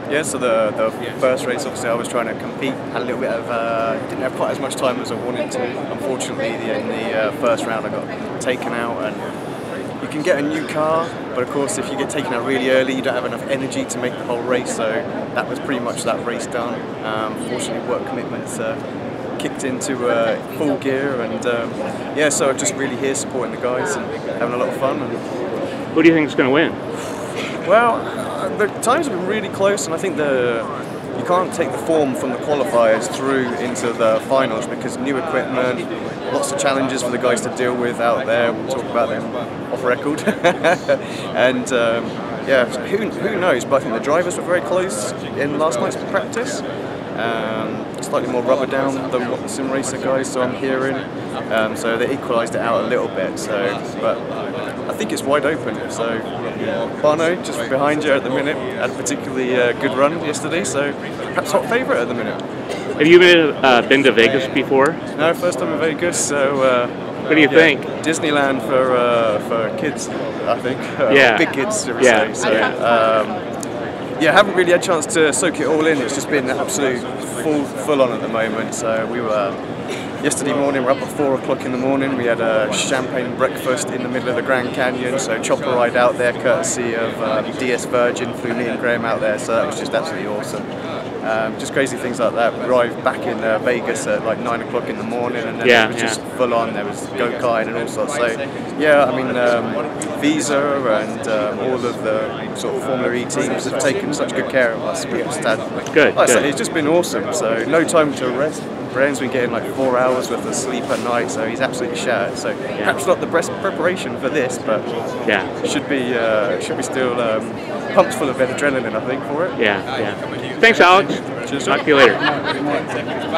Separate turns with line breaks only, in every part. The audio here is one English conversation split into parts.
Yeah, so the first race, obviously, I was trying to compete. Had a little bit of, didn't have quite as much time as I wanted to. Unfortunately, in the first round, I got taken out, and you can get a new car, but of course, if you get taken out really early, you don't have enough energy to make the whole race. So that was pretty much that race done. Fortunately, work commitments kicked into full gear, and yeah, so I'm just really here supporting the guys and having a lot of fun.
Who do you think is going to win?
Well, the times have been really close, and I think you can't take the form from the qualifiers through into the finals because new equipment, lots of challenges for the guys to deal with out there. We'll talk about them off record. And yeah, who knows? But I think the drivers were very close in last night's practice. Slightly more rubber down than what the sim racer guys, so I'm hearing. So they equalised it out a little bit. So, but I think it's wide open. So Bono, just behind you at the minute, had a particularly good run yesterday. So perhaps hot favourite at the minute.
Have you been to Vegas before?
No, first time in Vegas. So
what do you think?
Disneyland for kids, I think.
Yeah.
Big kids, should we say. So, yeah, haven't really had a chance to soak it all in. It's just been absolute full on at the moment. So we were yesterday morning. We're up at 4 o'clock in the morning. We had a champagne breakfast in the middle of the Grand Canyon. So chopper ride out there, courtesy of DS Virgin, flew me and Graham out there. So that was just absolutely awesome. Just crazy things like that. We arrived back in Vegas at like 9 o'clock in the morning, and then it was just full on. There was go-kart and all sorts. So yeah, I mean, Visa and all of the sort of Formula E teams have taken such good care of us. We've just had,
good.
It's just been awesome. So no time to rest. Graham's been getting like 4 hours worth of sleep at night, so he's absolutely shattered. So perhaps not the best preparation for this, but should be still pumped full of adrenaline, I think, for it.
Yeah. Thanks, Alex.
Cheers.
Talk to you later.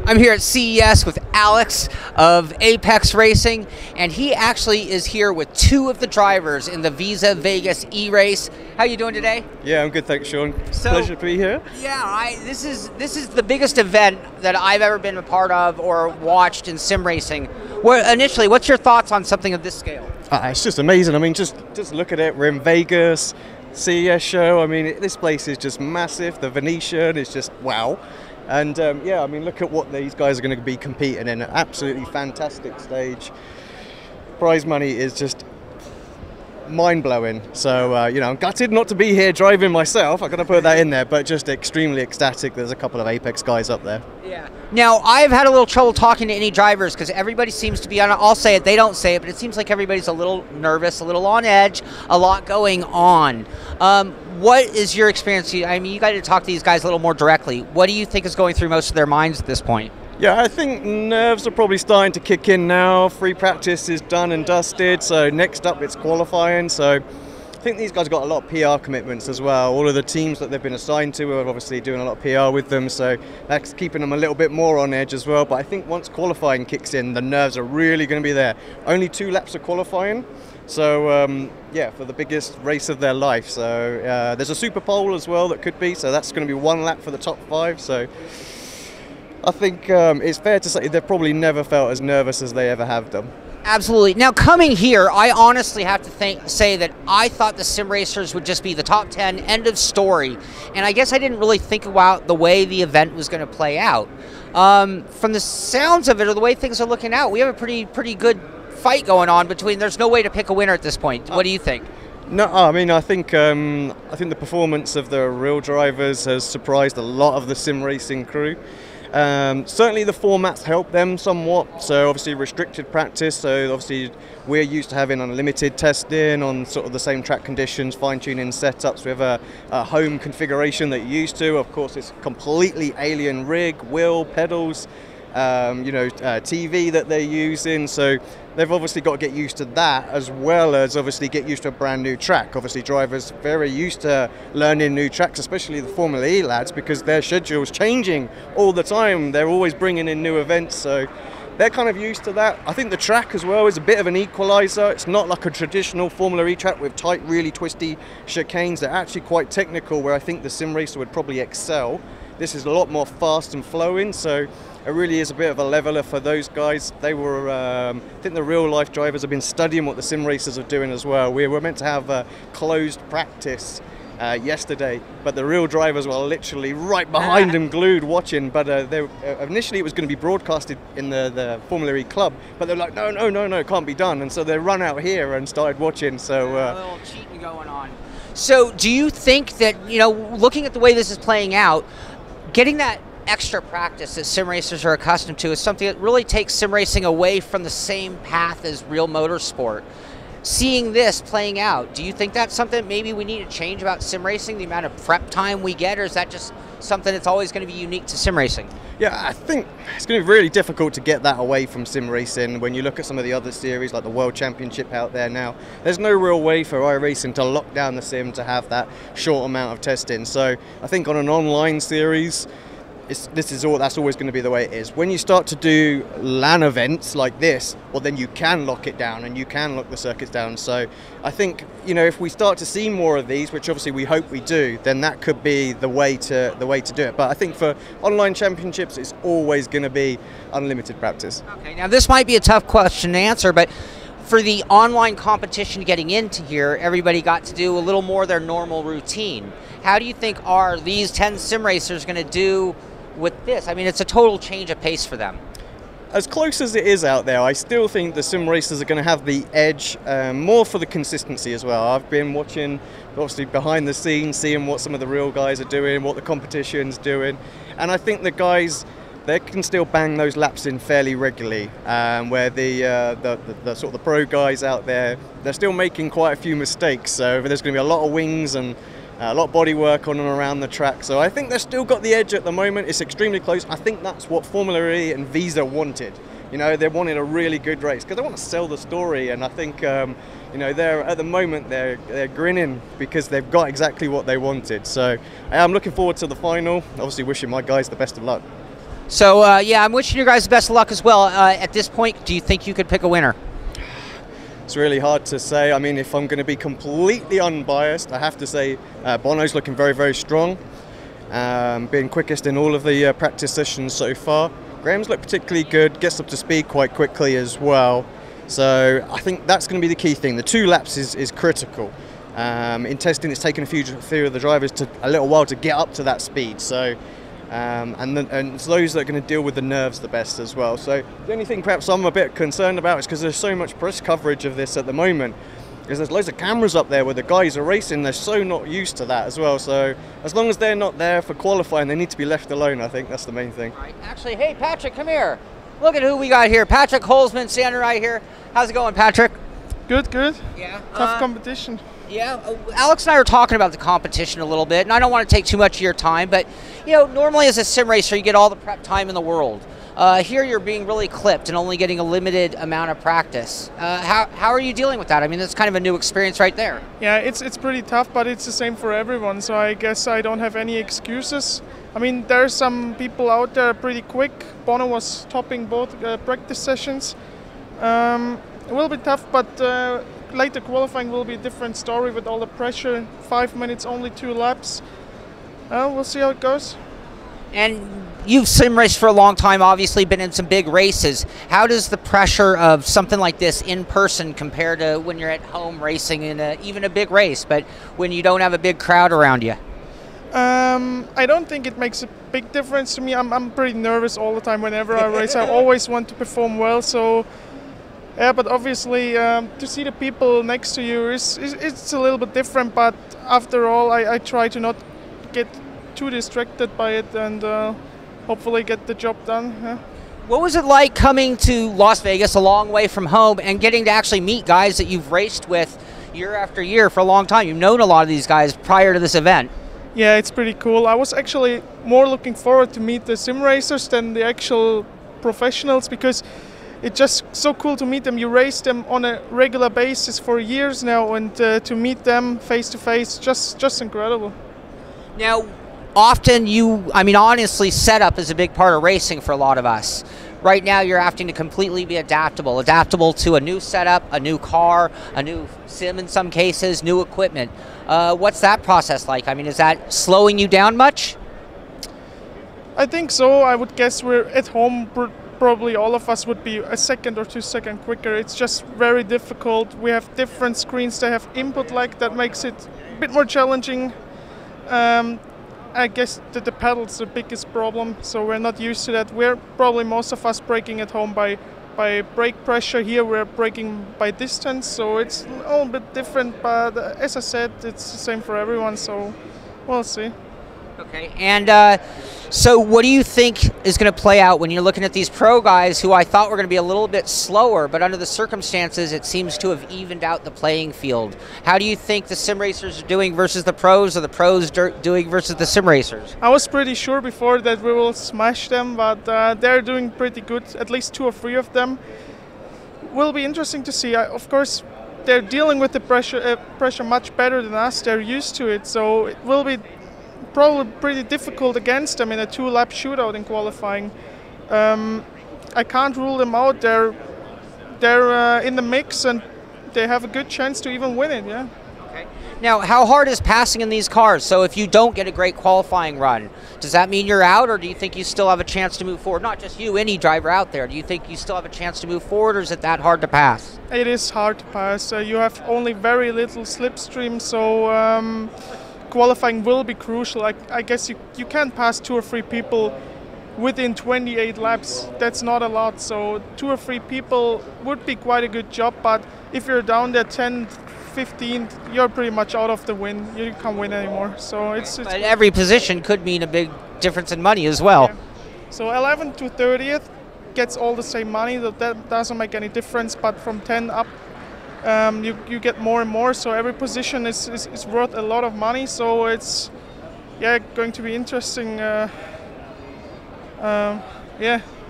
I'm here at CES with Alex of Apex Racing, and he actually is here with 2 of the drivers in the Visa Vegas E-Race. How you doing today?
Yeah, I'm good, thanks, Sean. Pleasure to be here.
Yeah, this is the biggest event that I've ever been a part of or watched in sim racing. Initially, what's your thoughts on something of this scale?
It's just amazing. I mean, just look at it. We're in Vegas, CES show. I mean, this place is just massive. The Venetian is just wow. And yeah, I mean, look at what these guys are going to be competing in. An absolutely fantastic stage. Prize money is just mind-blowing. So, you know, I'm gutted not to be here driving myself. I've got to put that in there, but just extremely ecstatic. There's a couple of Apex guys up there.
Yeah. Now, I've had a little trouble talking to any drivers because everybody seems to be on, I'll say it, they don't say it, but it seems like everybody's a little nervous, a little on edge, a lot going on. What is your experience? I mean, you got to talk to these guys a little more directly. What do you think is going through most of their minds at this point?
Yeah, I think nerves are probably starting to kick in now. Free practice is done and dusted, so next up it's qualifying. So I think these guys got a lot of PR commitments as well. All of the teams that they've been assigned to are obviously doing a lot of PR with them, so that's keeping them a little bit more on edge as well. But I think once qualifying kicks in, the nerves are really going to be there. Only 2 laps of qualifying. So yeah, for the biggest race of their life. So there's a Super Pole as well that could be, so that's going to be 1 lap for the top 5. So I think it's fair to say they've probably never felt as nervous as they ever have done.
Absolutely. Now, coming here, I honestly have to say that I thought the sim racers would just be the top 10, end of story. And I guess I didn't really think about the way the event was going to play out. From the sounds of it, or the way things are looking out, we have a pretty good fight going on between. There's no way to pick a winner at this point. What do you think?
No, I mean, I think the performance of the real drivers has surprised a lot of the sim racing crew. Certainly the formats help them somewhat, so obviously restricted practice, so obviously we're used to having unlimited testing on sort of the same track conditions, fine-tuning setups. We have a home configuration that you're used to. Of course, it's completely alien rig, wheel, pedals, TV that they're using, so they've obviously got to get used to that, as well as obviously get used to a brand new track. Obviously drivers very used to learning new tracks, especially the Formula E lads, because their schedule's changing all the time. They're always bringing in new events, so they're kind of used to that. I think the track as well is a bit of an equalizer. It's not like a traditional Formula E track with tight, really twisty chicanes. They're actually quite technical, where I think the sim racer would probably excel. This is a lot more fast and flowing, so it really is a bit of a leveler for those guys. They were, I think the real life drivers have been studying what the sim racers are doing as well. We were meant to have a closed practice yesterday, but the real drivers were literally right behind him, glued, watching. But initially it was going to be broadcasted in the Formula E club, but they're like, no, it can't be done. And so they run out here and started watching. So
a little cheating going on. So do you think that, looking at the way this is playing out, getting that extra practice that sim racers are accustomed to is something that really takes sim racing away from the same path as real motorsport? Seeing this playing out, do you think that's something maybe we need to change about sim racing, the amount of prep time we get, or is that just something that's always going to be unique to sim racing?
Yeah, I think it's going to be really difficult to get that away from sim racing. When you look at some of the other series, like the World Championship out there now, there's no real way for iRacing to lock down the sim to have that short amount of testing. So I think on an online series, that's always going to be the way it is. When you start to do LAN events like this, well, then you can lock it down and you can lock the circuits down. So I think, if we start to see more of these, which obviously we hope we do, then that could be the way to do it. But I think for online championships, it's always going to be unlimited practice.
Okay, now this might be a tough question to answer, but for the online competition getting into here, everybody got to do a little more of their normal routine. How do you think are these 10 sim racers going to do with this? I mean, it's a total change of pace for them.
As close as it is out there, I still think the sim racers are going to have the edge, more for the consistency as well. I've been watching, obviously, behind the scenes, seeing what some of the real guys are doing, what the competition's doing, and I think the guys, they can still bang those laps in fairly regularly, where the sort of the pro guys out there, they're still making quite a few mistakes, so there's going to be a lot of wings and a lot of body work on and around the track. So I think they've still got the edge at the moment. It's extremely close. I think that's what Formula E and Visa wanted. They wanted a really good race because they want to sell the story, and I think they're at the moment they're grinning because they've got exactly what they wanted. So I'm looking forward to the final. Obviously wishing my guys the best of luck.
So yeah, I'm wishing you guys the best of luck as well. At this point, do you think you could pick a winner?
It's really hard to say. I mean, if I'm going to be completely unbiased, I have to say Bono's looking very, very strong, being quickest in all of the practice sessions so far. Graham's looked particularly good, gets up to speed quite quickly as well. So I think that's going to be the key thing. The 2 laps is critical. In testing, it's taken a few of the drivers a little while to get up to that speed. So and it's those that are going to deal with the nerves the best as well. So the only thing perhaps I'm a bit concerned about is because there's so much press coverage of this at the moment, is there's loads of cameras up there where the guys are racing. They're so not used to that as well. So as long as they're not there for qualifying, they need to be left alone. I think that's the main thing.
Right. Actually, hey Patrick, come here. Look at who we got here. Patrik Holzmann standing right here. How's it going, Patrick?
Good.
Yeah.
Tough competition.
Yeah, Alex and I were talking about the competition a little bit, and I don't want to take too much of your time, but normally as a sim racer you get all the prep time in the world. Here you're being really clipped and only getting a limited amount of practice. How are you dealing with that? I mean, that's kind of a new experience right there.
Yeah, it's pretty tough, but it's the same for everyone, so I guess I don't have any excuses. I mean, there's some people out there pretty quick. Bono was topping both practice sessions. It will be tough, but later qualifying will be a different story with all the pressure. 5 minutes, only 2 laps. We'll see how it goes.
And you've sim raced for a long time, obviously been in some big races. How does the pressure of something like this in person compare to when you're at home racing in even a big race, but when you don't have a big crowd around you?
I don't think it makes a big difference to me. I'm pretty nervous all the time whenever I race. I always want to perform well, so yeah, but obviously to see the people next to you it's a little bit different, but after all I try to not get too distracted by it and hopefully get the job done. Yeah.
What was it like coming to Las Vegas, a long way from home, and getting to actually meet guys that you've raced with year after year for a long time? You've known a lot of these guys prior to this event.
Yeah, it's pretty cool. I was actually more looking forward to meet the sim racers than the actual professionals, because it's just so cool to meet them. You race them on a regular basis for years now, and to meet them face to face, just incredible.
Now, often honestly, setup is a big part of racing for a lot of us. Right now, you're having to completely be adaptable to a new setup, a new car, a new sim in some cases, new equipment. What's that process like? I mean, is that slowing you down much?
I think so. I would guess we're at home. Probably all of us would be a second or 2 seconds quicker. It's just very difficult. We have different screens that have input lag that makes it a bit more challenging. I guess that the pedal's the biggest problem, so we're not used to that. We're probably most of us braking at home by brake pressure. Here we're braking by distance, so it's a little bit different, but as I said, it's the same for everyone, so we'll see.
Okay, and so what do you think is going to play out when you're looking at these pro guys who I thought were going to be a little bit slower, but under the circumstances it seems to have evened out the playing field? How do you think the sim racers are doing versus the pros, or the pros doing versus the sim racers?
I was pretty sure before that we will smash them, but they're doing pretty good, at least 2 or 3 of them. Will be interesting to see. Of course, they're dealing with the pressure much better than us. They're used to it, so it will be probably pretty difficult against them in a 2-lap shootout in qualifying. I can't rule them out. They're in the mix, and they have a good chance to even win it. Yeah.
Okay. Now, how hard is passing in these cars? So if you don't get a great qualifying run, does that mean you're out, or do you think you still have a chance to move forward? Not just you, any driver out there. Do you think you still have a chance to move forward, or is it that hard to pass?
It is hard to pass. You have only very little slipstream, so qualifying will be crucial. I guess you can pass 2 or 3 people within 28 laps. That's not a lot, so 2 or 3 people would be quite a good job, but if you're down there 10, 15, you're pretty much out of the win. You can't win anymore. So it's
but every position could mean a big difference in money as well.
Yeah. So 11th to 30th gets all the same money, so that doesn't make any difference, but from 10 up you get more and more, so every position is worth a lot of money, so it's going to be interesting. Yeah.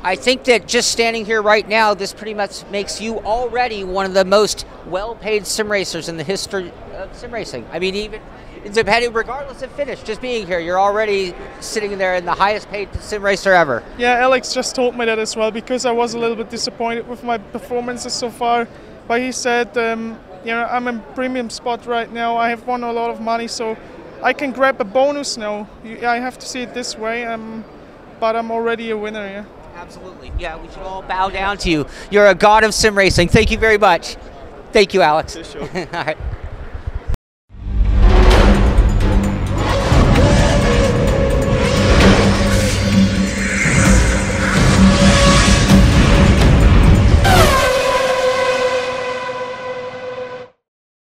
I think that just standing here right now, this pretty much makes you already one of the most well-paid sim racers in the history of sim racing. I mean, even depending, regardless of finish, just being here, you're already sitting there in the highest paid sim racer ever.
Yeah, Alex just told me that as well, because I was a little bit disappointed with my performances so far. But he said, I'm in premium spot right now. I have won a lot of money, so I can grab a bonus now. I have to see it this way, but I'm already a winner. Yeah.
Absolutely. Yeah, we should all bow down to you. You're a god of sim racing. Thank you very much. Thank you, Alex.
Sure.
All right.